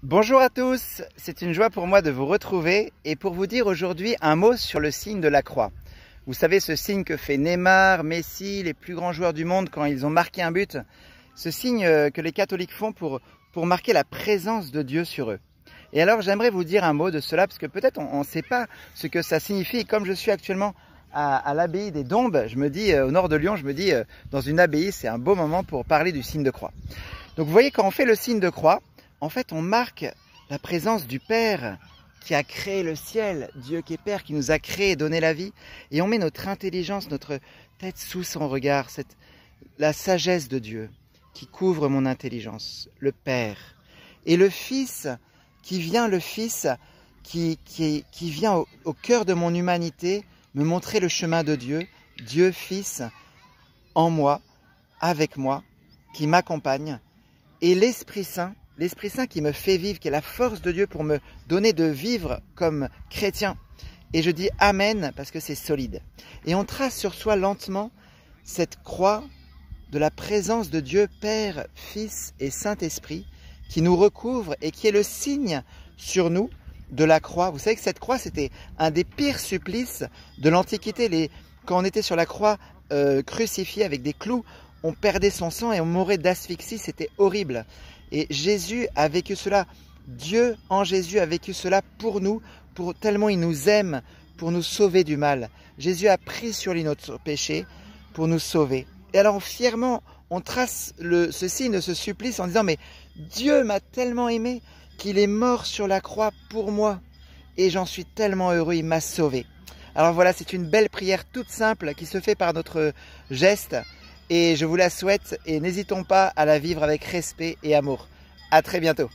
Bonjour à tous, c'est une joie pour moi de vous retrouver et pour vous dire aujourd'hui un mot sur le signe de la croix. Vous savez, ce signe que fait Neymar, Messi, les plus grands joueurs du monde quand ils ont marqué un but, ce signe que les catholiques font pour marquer la présence de Dieu sur eux. Et alors j'aimerais vous dire un mot de cela parce que peut-être on ne sait pas ce que ça signifie. Et comme je suis actuellement à l'abbaye des Dombes, je me dis, au nord de Lyon, je me dis dans une abbaye, c'est un beau moment pour parler du signe de croix. Donc vous voyez, quand on fait le signe de croix, en fait, on marque la présence du Père qui a créé le ciel, Dieu qui est Père, qui nous a créé et donné la vie. Et on met notre intelligence, notre tête sous son regard, la sagesse de Dieu qui couvre mon intelligence, le Père. Et le Fils qui vient, qui vient au cœur de mon humanité, me montrer le chemin de Dieu, Dieu Fils en moi, avec moi, qui m'accompagne. Et l'Esprit Saint qui me fait vivre, qui est la force de Dieu pour me donner de vivre comme chrétien. Et je dis Amen parce que c'est solide. Et on trace sur soi lentement cette croix de la présence de Dieu, Père, Fils et Saint-Esprit, qui nous recouvre et qui est le signe sur nous de la croix. Vous savez que cette croix, c'était un des pires supplices de l'Antiquité. Quand on était sur la croix crucifié avec des clous, on perdait son sang et on mourait d'asphyxie, c'était horrible. Et Jésus a vécu cela, Dieu en Jésus a vécu cela pour nous, tellement il nous aime, pour nous sauver du mal. Jésus a pris sur lui notre péché pour nous sauver. Et alors fièrement, on trace ce signe de ce supplice en disant « Mais Dieu m'a tellement aimé qu'il est mort sur la croix pour moi. Et j'en suis tellement heureux, il m'a sauvé. » Alors voilà, c'est une belle prière toute simple qui se fait par notre geste. Et je vous la souhaite et n'hésitons pas à la vivre avec respect et amour. À très bientôt.